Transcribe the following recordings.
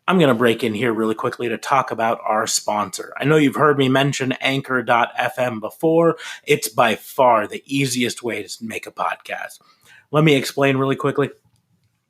I'm going to break in here really quickly to talk about our sponsor. I know you've heard me mention Anchor.fm before. It's by far the easiest way to make a podcast. Let me explain really quickly.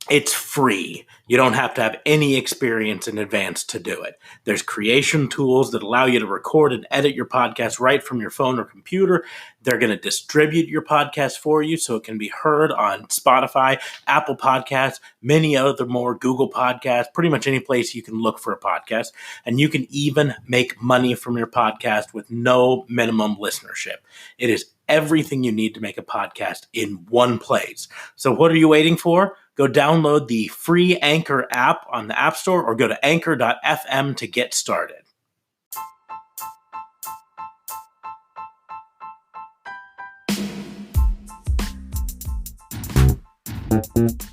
It's free. You don't have to have any experience in advance to do it. There's creation tools that allow you to record and edit your podcast right from your phone or computer. They're going to distribute your podcast for you so it can be heard on Spotify, Apple Podcasts, many other more, Google Podcasts, pretty much any place you can look for a podcast. And you can even make money from your podcast with no minimum listenership. It is everything you need to make a podcast in one place. So what are you waiting for? Go download the free Anchor app on the App Store or go to anchor.fm to get started.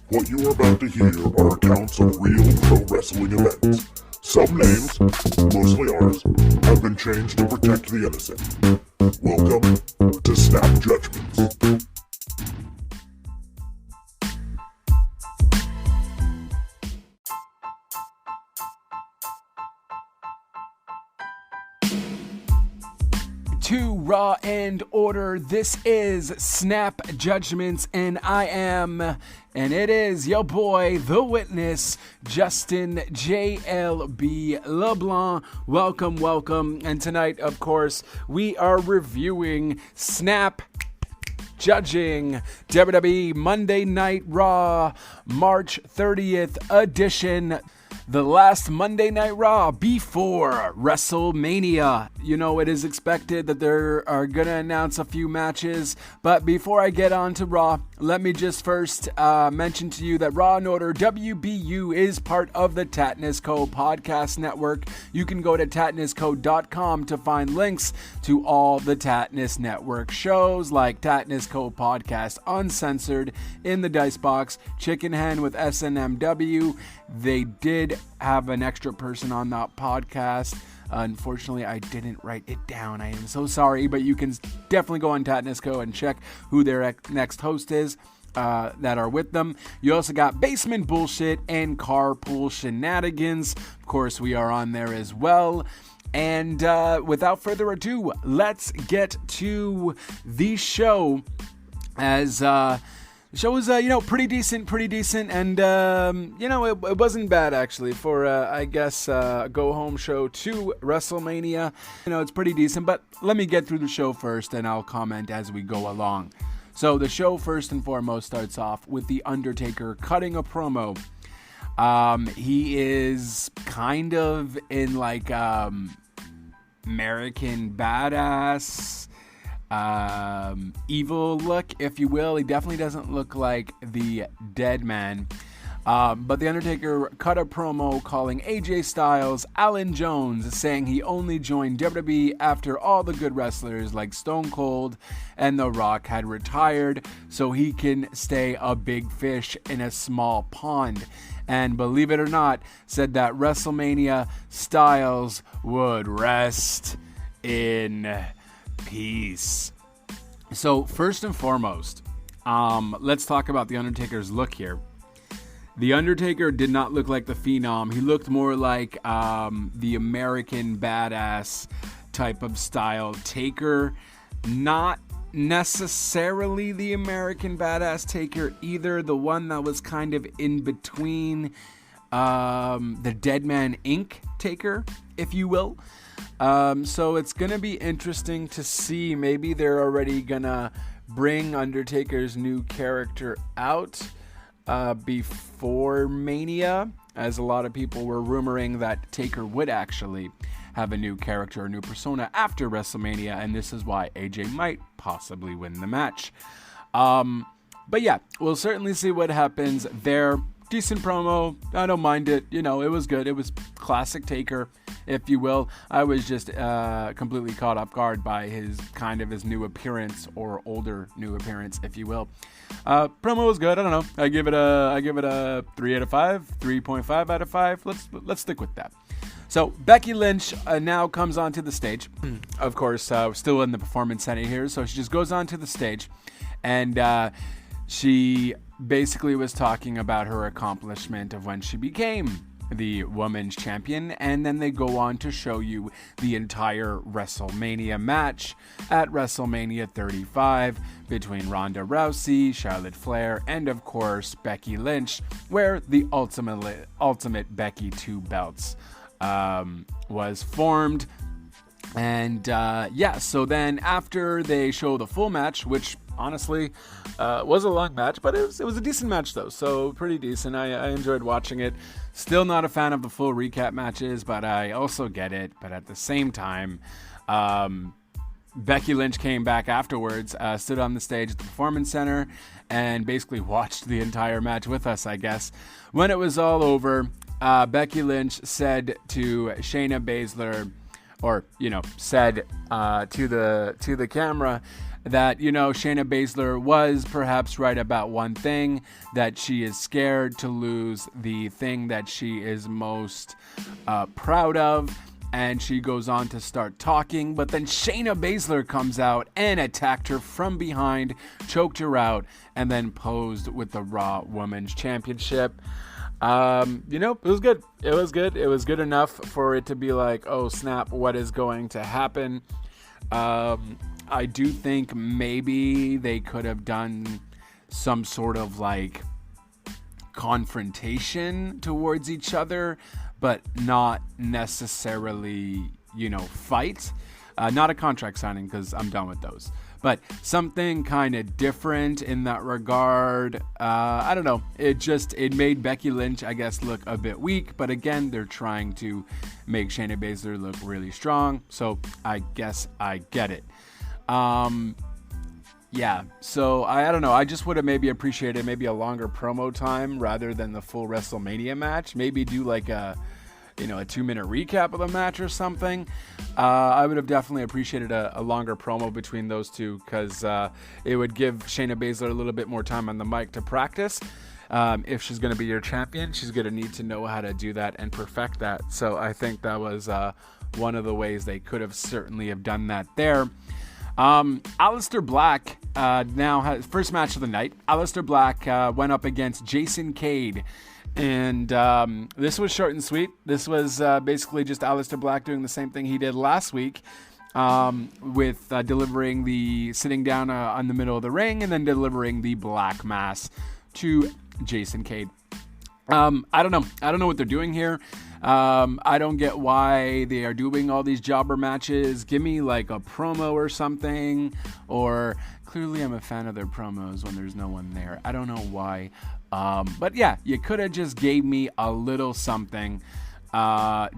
What you are about to hear are accounts of real pro wrestling events. Some names, mostly ours, have been changed to protect the innocent. Welcome to Snap Judgments. To Raw and Order, this is Snap Judgments, and it is your boy, The Witness, Justin JLB LeBlanc. Welcome, and tonight, of course, we are reviewing Snap Judging WWE Monday Night Raw, March 30th edition. The last Monday Night Raw before WrestleMania. You know, it is expected that they are going to announce a few matches. But before I get on to Raw, let me just first mention to you that Raw and Order WBU is part of the Tatnus Co. podcast network. You can go to tatnusco.com to find links to all the Tatnus Network shows like Tatnus Co. Podcast Uncensored, In the Dice Box, Chicken Hen with SNMW. They did have an extra person on that podcast. Unfortunately, I didn't write it down. I am so sorry, but you can definitely go on Tatnusco and check who their next host is that are with them. You also got Basement Bullshit and Carpool Shenanigans. Of course, we are on there as well. And without further ado, let's get to the show. As the show was, pretty decent, and, it wasn't bad, actually, for, a go-home show to WrestleMania. It's pretty decent, but let me get through the show first, and I'll comment as we go along. So, the show, first and foremost, starts off with The Undertaker cutting a promo. He is kind of in, American Badass evil look, if you will. He definitely doesn't look like the Dead Man. But The Undertaker cut a promo calling AJ Styles Alan Jones, saying he only joined WWE after all the good wrestlers like Stone Cold and The Rock had retired, so he can stay a big fish in a small pond. And believe it or not, said that WrestleMania Styles would rest in peace. So first and foremost, let's talk about The Undertaker's look here. The Undertaker did not look like the Phenom. He looked more like the American Badass type of style Taker. Not necessarily the American Badass Taker either. The one that was kind of in between the Dead Man Inc. Taker, if you will. So it's going to be interesting to see. Maybe they're already going to bring Undertaker's new character out before Mania, as a lot of people were rumoring that Taker would actually have a new character, a new persona after WrestleMania, and this is why AJ might possibly win the match. But yeah, we'll certainly see what happens there. Decent promo. I don't mind it. It was good. It was classic Taker, if you will. I was just completely caught off guard by his new appearance, or older new appearance, if you will. Promo was good. I don't know. I give it a 3 out of 5, 3.5 out of 5. Let's stick with that. So Becky Lynch now comes onto the stage. Of course, still in the performance center here. So she just goes onto the stage, and she basically was talking about her accomplishment of when she became the women's champion, and then they go on to show you the entire WrestleMania match at WrestleMania 35 between Ronda Rousey, Charlotte Flair, and of course Becky Lynch, where the ultimate Becky 2 belts was formed. And so then after they show the full match, which honestly was a long match, but it was a decent match though, so pretty decent. I enjoyed watching it. Still not a fan of the full recap matches, but I also get it. But at the same time, Becky Lynch came back afterwards, stood on the stage at the Performance Center, and basically watched the entire match with us, I guess. When it was all over, Becky Lynch said to Shayna Baszler, or, said to the camera that, Shayna Baszler was perhaps right about one thing, that she is scared to lose the thing that she is most proud of. And she goes on to start talking, but then Shayna Baszler comes out and attacked her from behind, choked her out, and then posed with the Raw Women's Championship. It was good. It was good. It was good enough for it to be like, oh snap, what is going to happen? I do think maybe they could have done some sort of like confrontation towards each other, but not necessarily, fight. Not a contract signing, because I'm done with those. But something kind of different in that regard. I don't know. It made Becky Lynch, I guess, look a bit weak. But again, they're trying to make Shayna Baszler look really strong. So I guess I get it. So I don't know. I just would have maybe appreciated maybe a longer promo time rather than the full WrestleMania match. Maybe do like a 2-minute recap of the match or something. I would have definitely appreciated a longer promo between those two, because it would give Shayna Baszler a little bit more time on the mic to practice. If she's going to be your champion, she's going to need to know how to do that and perfect that. So I think that was one of the ways they could have certainly have done that there. Aleister Black now has first match of the night. Aleister Black went up against Jason Cade. And this was short and sweet. This was basically just Aleister Black doing the same thing he did last week, with delivering the sitting down on the middle of the ring and then delivering the Black Mass to Jason Cade. I don't know. I don't know what they're doing here. I don't get why they are doing all these jobber matches. Give me like a promo or something. Or clearly I'm a fan of their promos when there's no one there. I don't know why. But yeah, you could have just gave me a little something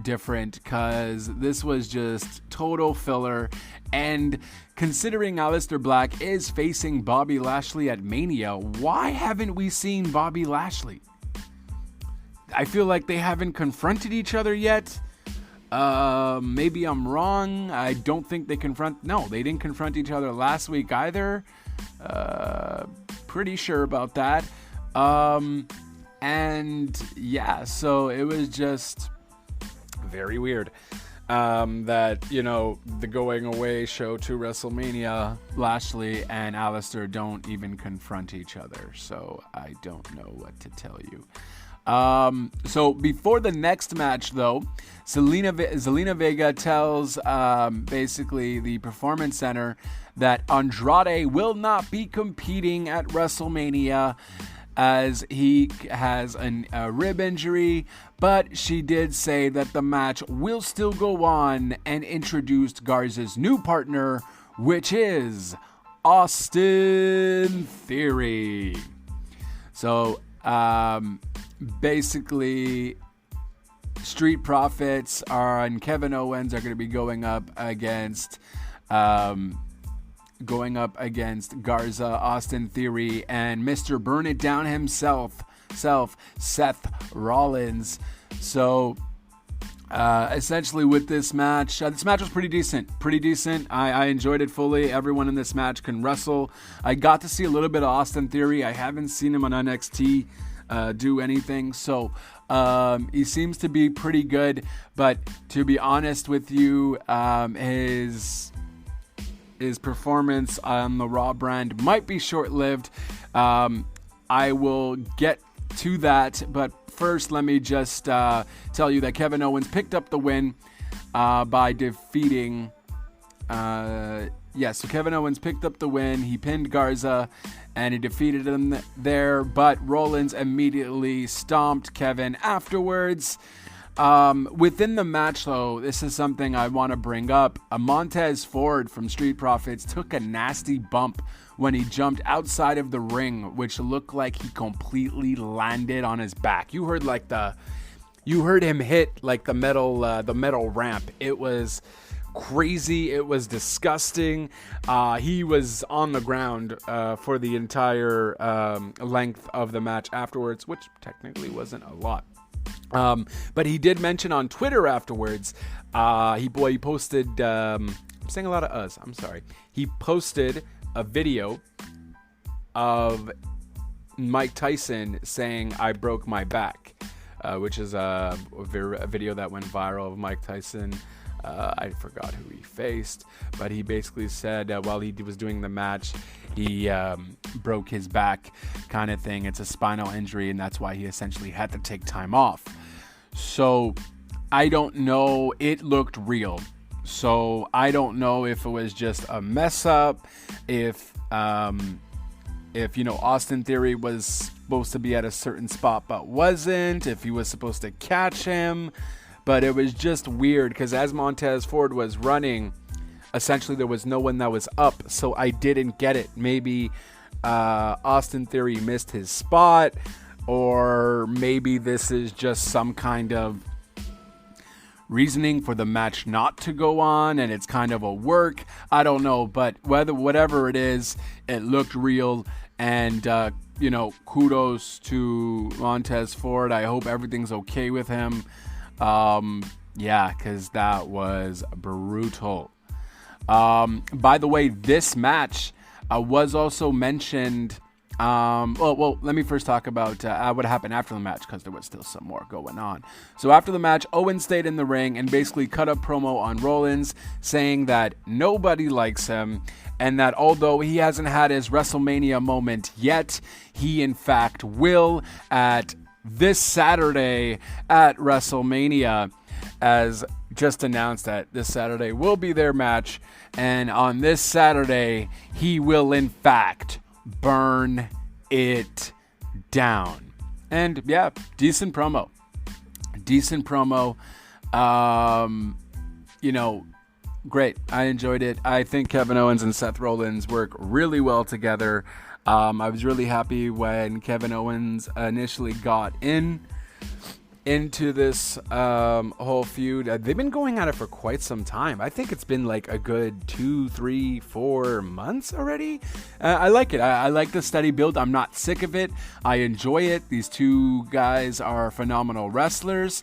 different, because this was just total filler. And considering Aleister Black is facing Bobby Lashley at Mania, why haven't we seen Bobby Lashley? I feel like they haven't confronted each other yet. Maybe I'm wrong. I don't think they didn't confront each other last week either. Pretty sure about that. So it was just very weird. That, the going away show to WrestleMania, Lashley and Aleister don't even confront each other. So I don't know what to tell you. So before the next match, though, Zelina Vega tells basically the Performance Center that Andrade will not be competing at WrestleMania as he has a rib injury, but she did say that the match will still go on, and introduced Garza's new partner, which is Austin Theory. So, basically, Street Profits and Kevin Owens are going to be going up against Garza, Austin Theory, and Mr. Burn It Down himself, Seth Rollins. So, essentially with this match was pretty decent. I enjoyed it fully. Everyone in this match can wrestle. I got to see a little bit of Austin Theory. I haven't seen him on NXT do anything, so he seems to be pretty good, but to be honest with you, his performance on the Raw brand might be short-lived. I will get to that. But first, let me just tell you that Kevin Owens picked up the win by defeating... so Kevin Owens picked up the win. He pinned Garza, and he defeated him there. But Rollins immediately stomped Kevin afterwards. Within the match, though, this is something I want to bring up. Montez Ford from Street Profits took a nasty bump when he jumped outside of the ring, which looked like he completely landed on his back. You heard him hit like the metal ramp. It was crazy. It was disgusting. He was on the ground for the entire length of the match afterwards, which technically wasn't a lot. But he did mention on Twitter afterwards, he posted, I'm saying a lot of us, I'm sorry. He posted a video of Mike Tyson saying, "I broke my back," which is a video that went viral of Mike Tyson. I forgot who he faced, but he basically said while he was doing the match, he broke his back kind of thing. It's a spinal injury, and that's why he essentially had to take time off. So I don't know. It looked real. So I don't know if it was just a mess up, if Austin Theory was supposed to be at a certain spot but wasn't, if he was supposed to catch him. But it was just weird because as Montez Ford was running, essentially there was no one that was up, so I didn't get it. Maybe Austin Theory missed his spot, or maybe this is just some kind of reasoning for the match not to go on, and it's kind of a work. I don't know, but whatever it is, it looked real, and kudos to Montez Ford. I hope everything's okay with him. Because that was brutal. By the way, this match was also mentioned. Let me first talk about what happened after the match, because there was still some more going on. So after the match, Owens stayed in the ring and basically cut a promo on Rollins, saying that nobody likes him, and that although he hasn't had his WrestleMania moment yet, he in fact will at this Saturday at WrestleMania, as just announced that this Saturday will be their match, and on this Saturday he will in fact burn it down. And yeah, decent promo. Great. I enjoyed it. I think Kevin Owens and Seth Rollins work really well together. I was really happy when Kevin Owens initially got into this whole feud. They've been going at it for quite some time. I think it's been like a good 2, 3, 4 months already. I like it. I like the steady build. I'm not sick of it. I enjoy it. These two guys are phenomenal wrestlers.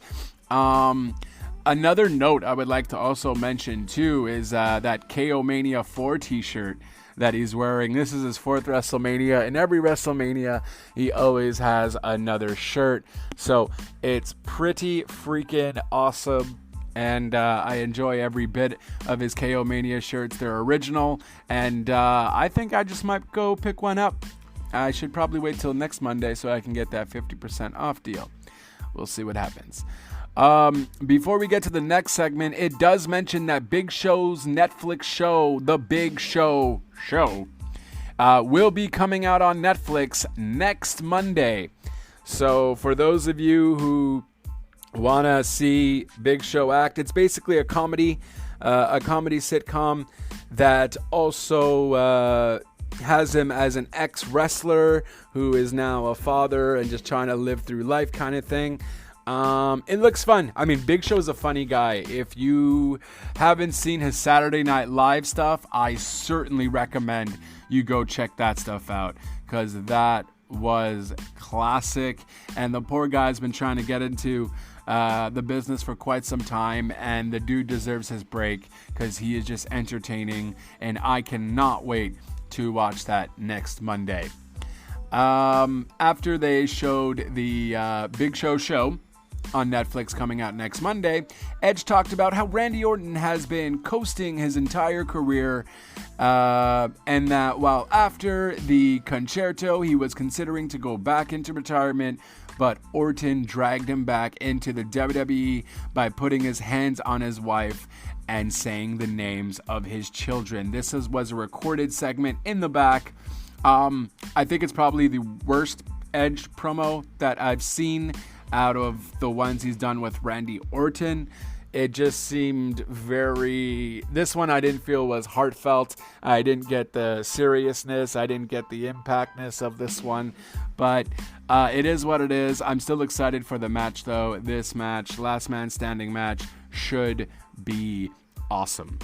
Another note I would like to also mention too is that KO Mania 4 t-shirt that he's wearing. This is his 4th WrestleMania, and every WrestleMania he always has another shirt, so it's pretty freaking awesome, and I enjoy every bit of his KO Mania shirts. They're original, and I think I just might go pick one up. I should probably wait till next Monday so I can get that 50% off deal. We'll see what happens. Before we get to the next segment, it does mention that Big Show's Netflix show, The Big Show, will be coming out on Netflix next Monday. So for those of you who want to see Big Show act, it's basically a comedy sitcom that also has him as an ex-wrestler who is now a father and just trying to live through life kind of thing. It looks fun. I mean, Big Show's a funny guy. If you haven't seen his Saturday Night Live stuff, I certainly recommend you go check that stuff out, because that was classic. And the poor guy's been trying to get into the business for quite some time, and the dude deserves his break because he is just entertaining, and I cannot wait to watch that next Monday. After they showed the Big Show on Netflix coming out next Monday, Edge talked about how Randy Orton has been coasting his entire career, and that while after the Concerto he was considering to go back into retirement but Orton dragged him back into the WWE by putting his hands on his wife and saying the names of his children. This was a recorded segment in the back. I think it's probably the worst Edge promo that I've seen out of the ones he's done with Randy Orton. It just seemed this one I didn't feel was heartfelt. I didn't get the seriousness. I didn't get the impactness of this one. But it is what it is. I'm still excited for the match, though. This match, last man standing match, should be awesome.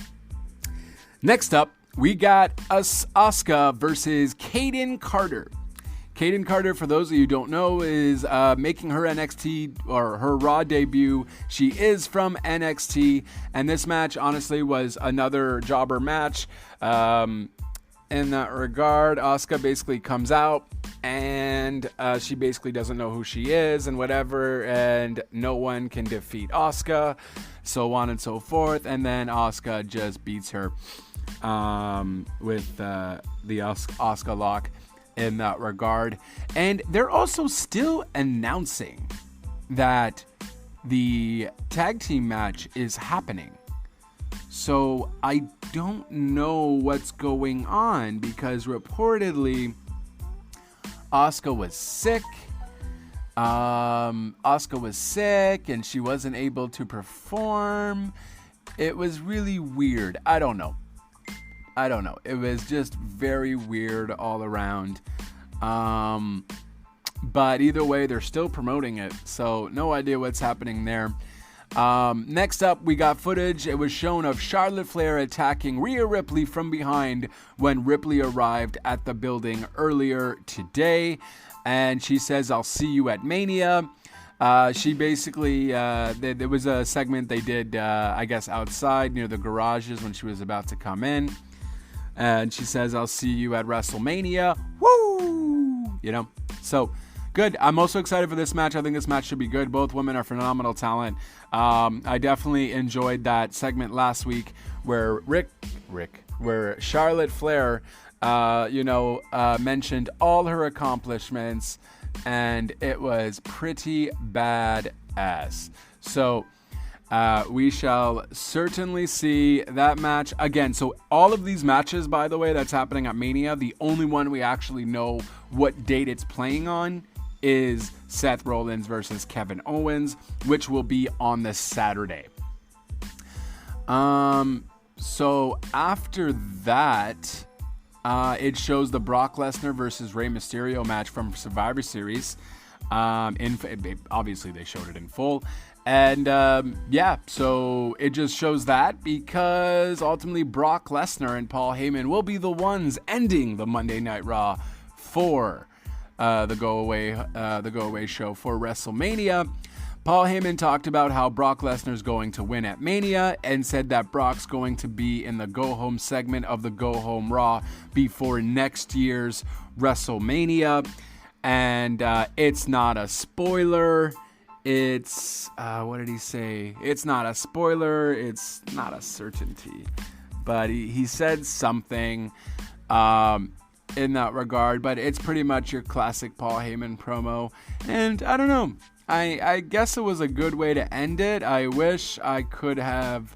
Next up, we got Asuka versus Kaden Carter. Kaden Carter, for those of you who don't know, is making her NXT or her Raw debut. She is from NXT, and this match, honestly, was another jobber match. In that regard, Asuka basically comes out, and she basically doesn't know who she is and whatever, and no one can defeat Asuka, so on and so forth. And then Asuka just beats her with the Asuka lock in that regard. And they're also still announcing that the tag team match is happening. So I don't know what's going on, because reportedly Asuka was sick. Asuka was sick and she wasn't able to perform. It was really weird. I don't know. It was just very weird all around. But either way, they're still promoting it, so no idea what's happening there. Next up, we got footage. It was shown of Charlotte Flair attacking Rhea Ripley from behind when Ripley arrived at the building earlier today. And she says, "I'll see you at Mania." She basically, there was a segment they did, I guess, outside near the garages when she was about to come in. And she says, "I'll see you at WrestleMania." Woo! So good. I'm also excited for this match. I think this match should be good. Both women are phenomenal talent. I definitely enjoyed that segment last week where where Charlotte Flair, mentioned all her accomplishments, and it was pretty badass. So we shall certainly see that match again. So all of these matches, by the way, that's happening at Mania, the only one we actually know what date it's playing on is Seth Rollins versus Kevin Owens, which will be on this Saturday. So after that, it shows the Brock Lesnar versus Rey Mysterio match from Survivor Series. Obviously they showed it in full. And so it just shows that, because ultimately Brock Lesnar and Paul Heyman will be the ones ending the Monday Night Raw for the go away show for WrestleMania. Paul Heyman talked about how Brock Lesnar's going to win at Mania and said that Brock's going to be in the go home segment of the Go Home Raw before next year's WrestleMania. And it's not a spoiler. It's, what did he say? It's not a spoiler. It's not a certainty. But he said something in that regard. But it's pretty much your classic Paul Heyman promo. And I don't know. I guess it was a good way to end it. I wish I could have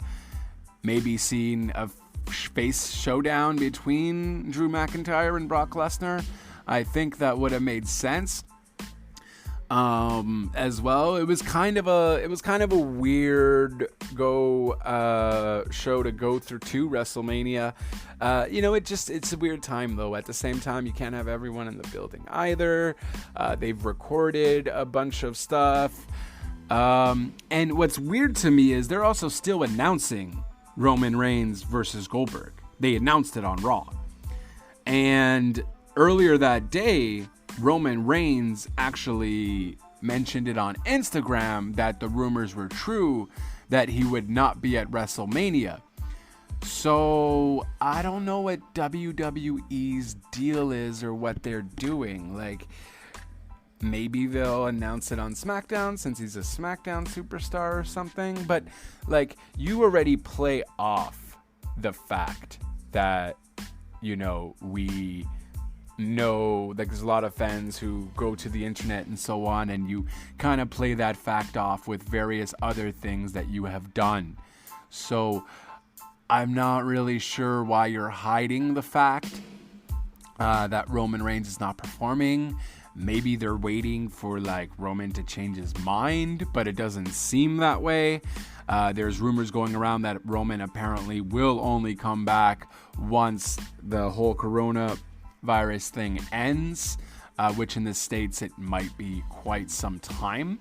maybe seen a face showdown between Drew McIntyre and Brock Lesnar. I think that would have made sense. As well, it was kind of a weird show to go through to WrestleMania. It's a weird time though. At the same time, you can't have everyone in the building either. They've recorded a bunch of stuff. And what's weird to me is they're also still announcing Roman Reigns versus Goldberg. They announced it on Raw. And earlier that day, Roman Reigns actually mentioned it on Instagram that the rumors were true, that he would not be at WrestleMania. So I don't know what WWE's deal is or what they're doing. Like, maybe they'll announce it on SmackDown since he's a SmackDown superstar or something. But like, you already play off the fact that, we know, like there's a lot of fans who go to the internet and so on, and you kind of play that fact off with various other things that you have done. So I'm not really sure why you're hiding the fact that Roman Reigns is not performing. Maybe they're waiting for like Roman to change his mind, but it doesn't seem that way. There's rumors going around that Roman apparently will only come back once the whole coronavirus thing ends, which in the States it might be quite some time.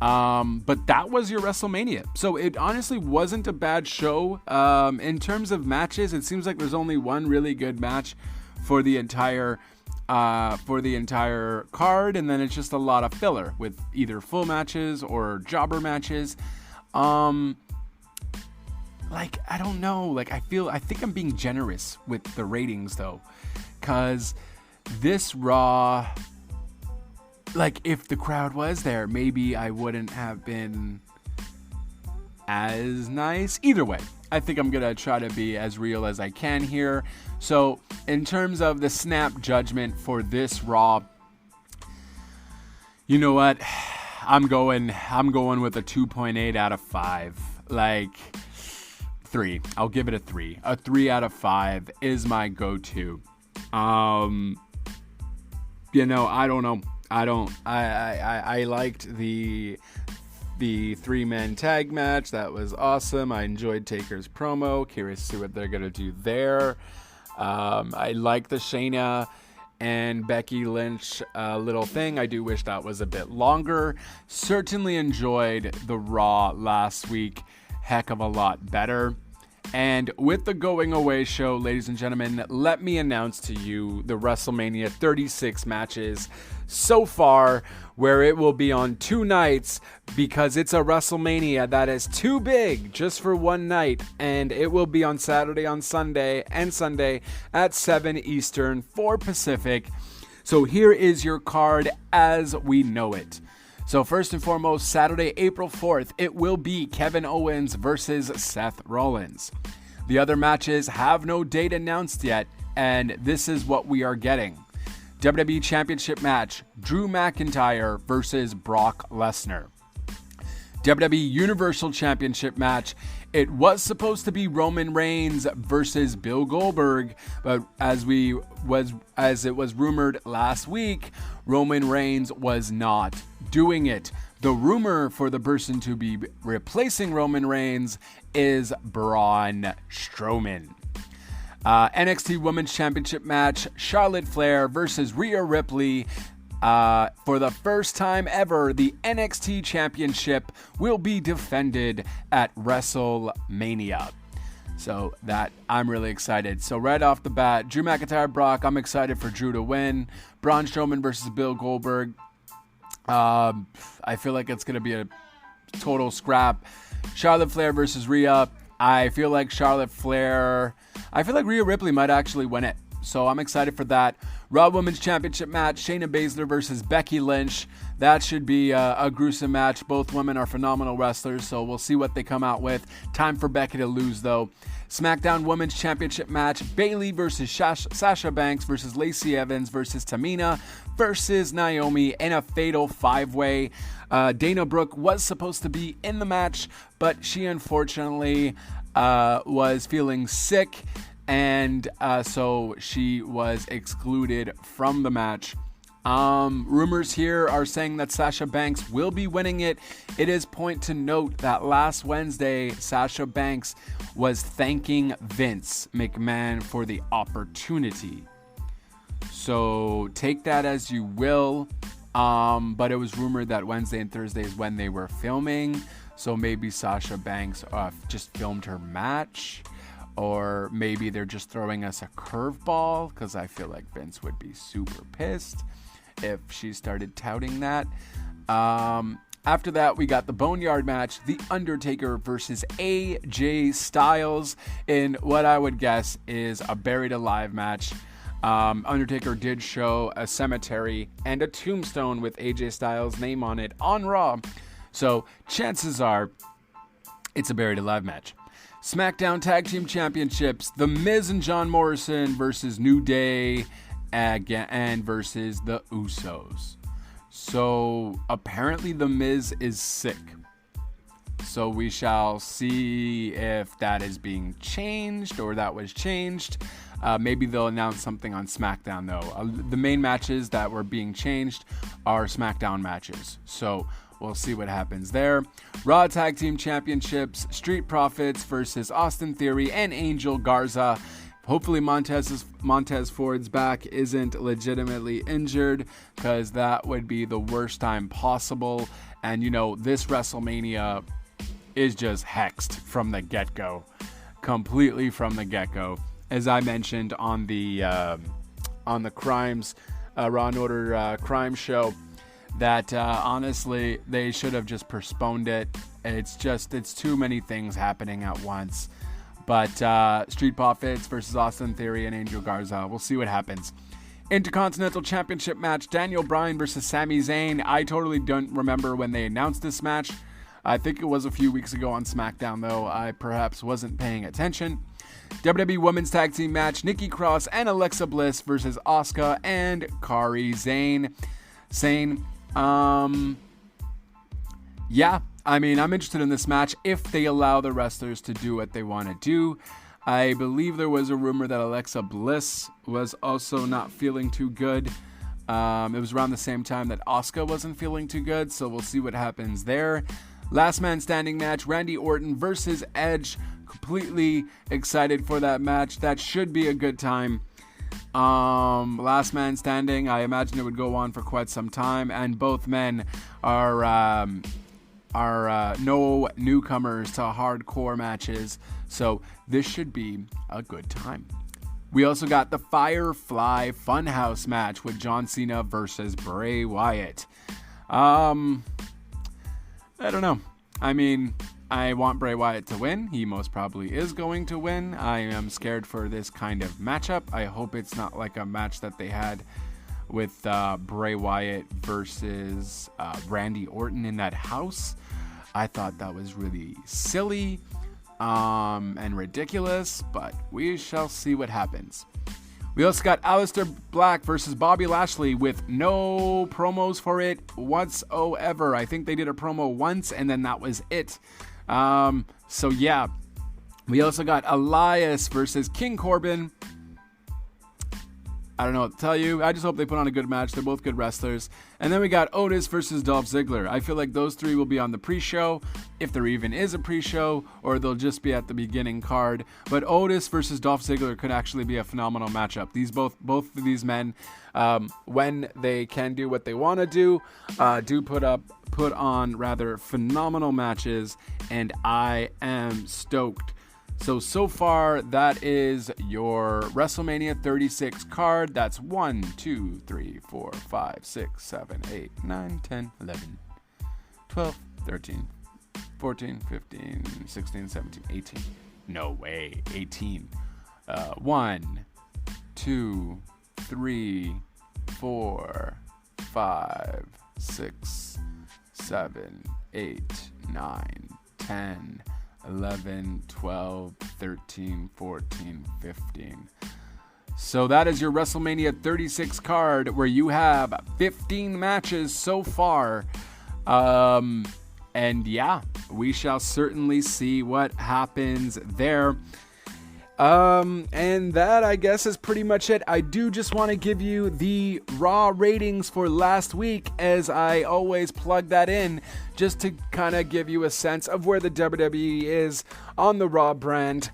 But that was your WrestleMania. So it honestly wasn't a bad show. In terms of matches, it seems like there's only one really good match for the entire card, and then it's just a lot of filler with either full matches or jobber matches. Like, I don't know, like I think I'm being generous with the ratings though, cause this Raw, like if the crowd was there, maybe I wouldn't have been as nice. Either way, I think I'm gonna try to be as real as I can here. So in terms of the snap judgment for this Raw, you know what? I'm going with a 2.8 out of 5. Like 3. I'll give it a 3. A 3 out of 5 is my go-to. I don't know. I liked the 3-man tag match. That was awesome. I enjoyed Taker's promo. Curious to see what they're going to do there. I like the Shayna and Becky Lynch little thing. I do wish that was a bit longer. Certainly enjoyed the Raw last week. Heck of a lot better. And with the going away show, ladies and gentlemen, let me announce to you the WrestleMania 36 matches so far, where it will be on 2 nights because it's a WrestleMania that is too big just for one night, and it will be on Saturday, on Sunday, and Sunday at 7 Eastern, 4 Pacific. So here is your card as we know it. So first and foremost, Saturday, April 4th, it will be Kevin Owens versus Seth Rollins. The other matches have no date announced yet, and this is what we are getting. WWE Championship match, Drew McIntyre versus Brock Lesnar. WWE Universal Championship match, it was supposed to be Roman Reigns versus Bill Goldberg, but as it was rumored last week, Roman Reigns was not doing it. The rumor for the person to be replacing Roman Reigns is Braun Strowman. NXT Women's Championship match, Charlotte Flair versus Rhea Ripley. For the first time ever, the NXT Championship will be defended at WrestleMania. So that, I'm really excited. So right off the bat, Drew McIntyre, Brock, I'm excited for Drew to win. Braun Strowman versus Bill Goldberg. I feel like it's going to be a total scrap. Charlotte Flair versus Rhea. I feel like Rhea Ripley might actually win it. So I'm excited for that. Raw Women's Championship match, Shayna Baszler versus Becky Lynch. That should be a gruesome match. Both women are phenomenal wrestlers, so we'll see what they come out with. Time for Becky to lose, though. SmackDown Women's Championship match, Bayley versus Sasha Banks versus Lacey Evans versus Tamina versus Naomi in a fatal 5-way. Dana Brooke was supposed to be in the match, but she unfortunately was feeling sick, and so she was excluded from the match. Rumors here are saying that Sasha Banks will be winning it. It is point to note that last Wednesday, Sasha Banks was thanking Vince McMahon for the opportunity. So take that as you will. But it was rumored that Wednesday and Thursday is when they were filming. So maybe Sasha Banks just filmed her match. Or maybe they're just throwing us a curveball, because I feel like Vince would be super pissed if she started touting that. After that, we got the Boneyard match, The Undertaker versus AJ Styles, in what I would guess is a Buried Alive match. Undertaker did show a cemetery and a tombstone with AJ Styles' name on it on Raw. So chances are it's a Buried Alive match. SmackDown Tag Team Championships, The Miz and John Morrison versus New Day and versus the Usos. So apparently the Miz is sick. So we shall see if that is being changed or that was changed. Maybe they'll announce something on SmackDown, though. The main matches that were being changed are SmackDown matches. So we'll see what happens there. Raw Tag Team Championships, Street Profits versus Austin Theory and Angel Garza. Hopefully Montez Ford's back isn't legitimately injured, because that would be the worst time possible. And, this WrestleMania is just hexed from the get-go. Completely from the get-go. As I mentioned on the Crimes, Raw and Order Crime show, that honestly, they should have just postponed it. It's too many things happening at once. But Street Profits versus Austin Theory and Angel Garza, we'll see what happens. Intercontinental Championship match, Daniel Bryan versus Sami Zayn. I totally don't remember when they announced this match. I think it was a few weeks ago on SmackDown, though. I perhaps wasn't paying attention. WWE Women's Tag Team match, Nikki Cross and Alexa Bliss versus Asuka and Kairi Sane. Yeah, I'm interested in this match if they allow the wrestlers to do what they want to do. I believe there was a rumor that Alexa Bliss was also not feeling too good. It was around the same time that Asuka wasn't feeling too good, so we'll see what happens there. Last man standing match, Randy Orton versus Edge. Completely excited for that match. That should be a good time. Last man standing, I imagine it would go on for quite some time, and both men are no newcomers to hardcore matches, so this should be a good time. We also got the Firefly Funhouse match with John Cena versus Bray Wyatt. I don't know. I want Bray Wyatt to win. He most probably is going to win. I am scared for this kind of matchup. I hope it's not like a match that they had with Bray Wyatt versus Randy Orton in that house. I thought that was really silly and ridiculous, but we shall see what happens. We also got Aleister Black versus Bobby Lashley with no promos for it whatsoever. I think they did a promo once and then that was it. So yeah. We also got Elias versus King Corbin. I don't know what to tell you. I just hope they put on a good match. They're both good wrestlers. And then we got Otis versus Dolph Ziggler. I feel like those three will be on the pre-show, if there even is a pre-show, or they'll just be at the beginning card. But Otis versus Dolph Ziggler could actually be a phenomenal matchup. Both of these men, when they can do what they want to do put on phenomenal matches, and I am stoked. So far, that is your WrestleMania 36 card. That's 1, 2, 3, 4, 5, 6, 7, 8, 9, 10, 11, 12, 13, 14, 15, 16, 17, 18. No way, 18. 1, 2, 3, 4, 5, 6, 7, 8, 9, 10, 11, 12, 13, 14, 15. So that is your WrestleMania 36 card, where you have 15 matches so far. And yeah, we shall certainly see what happens there. And that, I guess, is pretty much it. I do just want to give you the Raw ratings for last week, as I always plug that in, just to kind of give you a sense of where the WWE is on the Raw brand.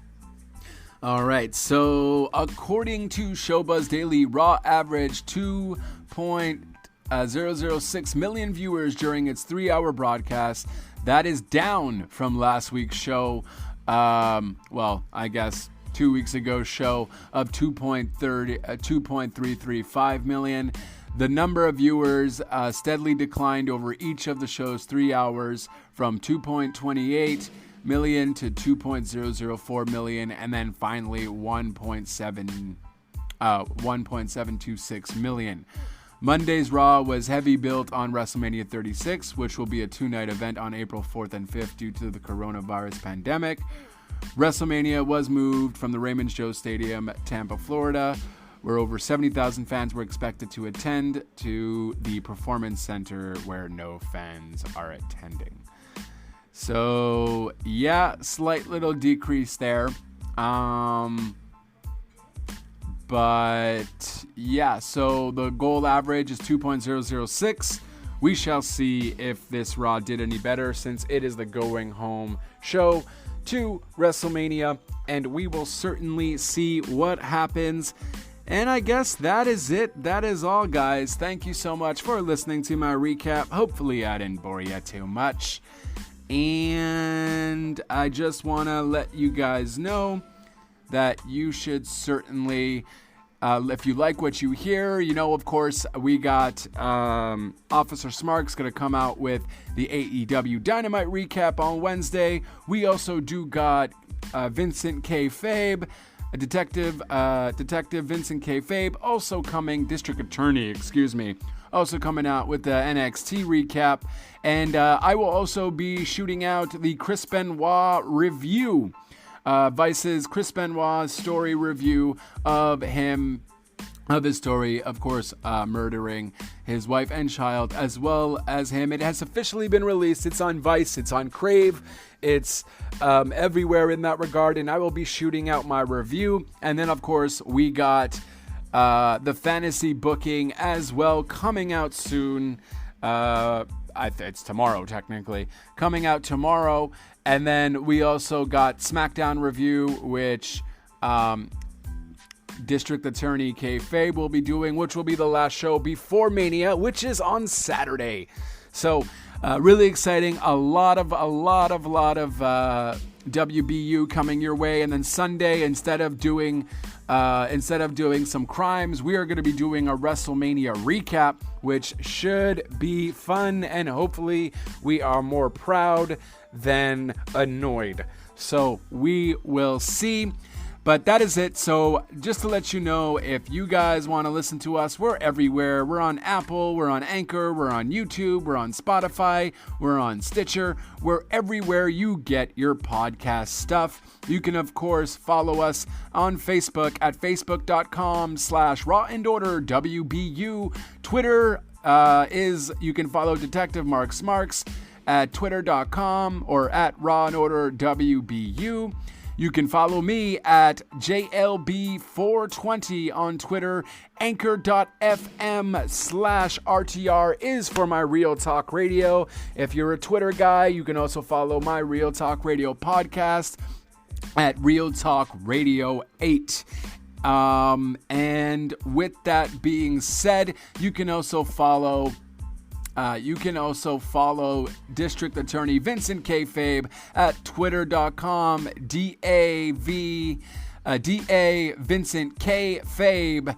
Alright, so according to Showbuzz Daily, Raw averaged 2.006 million viewers during its 3-hour broadcast. That is down from last week's show. I guess 2 weeks ago show of 2.335 million. The number of viewers steadily declined over each of the show's 3 hours, from 2.28 million to 2.004 million, and then finally 1.726 million. Monday's Raw was heavy built on WrestleMania 36, which will be a 2-night event on April 4th and 5th due to the coronavirus pandemic. WrestleMania was moved from the Raymond Joe Stadium, Tampa, Florida, where over 70,000 fans were expected to attend, to the Performance Center where no fans are attending. So, yeah, slight little decrease there. But, yeah, so the goal average is 2.006. We shall see if this Raw did any better, since it is the going home show to WrestleMania, and we will certainly see what happens. And I guess that is it. That is all, guys. Thank you so much for listening to my recap. Hopefully I didn't bore you too much. And I just want to let you guys know that you should certainly, if you like what you hear, of course, we got Officer Smark's going to come out with the AEW Dynamite recap on Wednesday. We also do got Vincent K. Fabe, Detective Vincent K. Fabe, also coming, District Attorney, also coming out with the NXT recap. And I will also be shooting out the Chris Benoit review. Vice's Chris Benoit's story review of his story, of course, murdering his wife and child, as well as him. It has officially been released. It's on Vice, it's on Crave, it's everywhere in that regard, and I will be shooting out my review. And then, of course, we got the fantasy booking as well, coming out soon. It's tomorrow, technically. Coming out tomorrow. And then we also got SmackDown review, which District Attorney K. Fabe will be doing, which will be the last show before Mania, which is on Saturday. So really exciting. A lot of WBU coming your way. And then Sunday, instead of doing some crimes, we are going to be doing a WrestleMania recap, which should be fun, and hopefully we are more proud than annoyed. So we will see. But that is it. So just to let you know, if you guys want to listen to us, we're everywhere. We're on Apple, we're on Anchor, we're on YouTube, we're on Spotify, we're on Stitcher. We're everywhere you get your podcast stuff. You can, of course, follow us on Facebook at facebook.com/Raw and Order WBU. Twitter you can follow Detective Mark Smarks at twitter.com or at Raw and Order WBU. You can follow me at JLB420 on Twitter. Anchor.fm/RTR is for my Real Talk Radio. If you're a Twitter guy, you can also follow my Real Talk Radio podcast at Real Talk Radio 8. And with that being said, you can also follow District Attorney Vincent K. Fabe at twitter.com, DA Vincent K. Fabe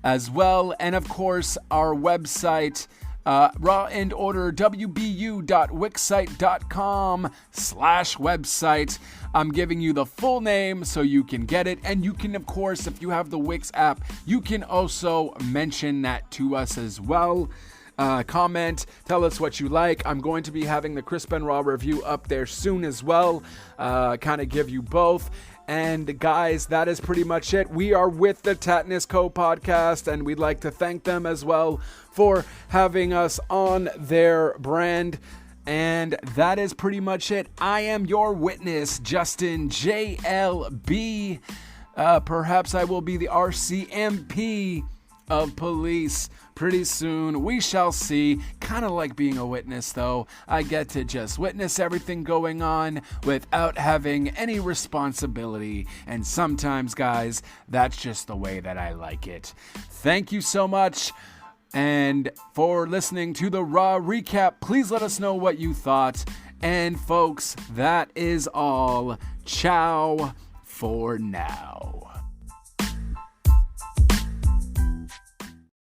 as well. And of course, our website, rawandorderwbu.wixsite.com/website. I'm giving you the full name so you can get it. And you can, of course, if you have the Wix app, you can also mention that to us as well. Comment, tell us what you like. I'm going to be having the Chris Benoit review up there soon as well. Kind of give you both. And guys, that is pretty much it. We are with the Tatnus Co. podcast, and we'd like to thank them as well for having us on their brand. And that is pretty much it. I am your witness, Justin JLB. Perhaps I will be the RCMP of police pretty soon. We shall see. Kind of like being a witness, though. I get to just witness everything going on without having any responsibility. And sometimes, guys, that's just the way that I like it. Thank you so much. And for listening to the Raw recap, please let us know what you thought. And folks, that is all. Ciao for now.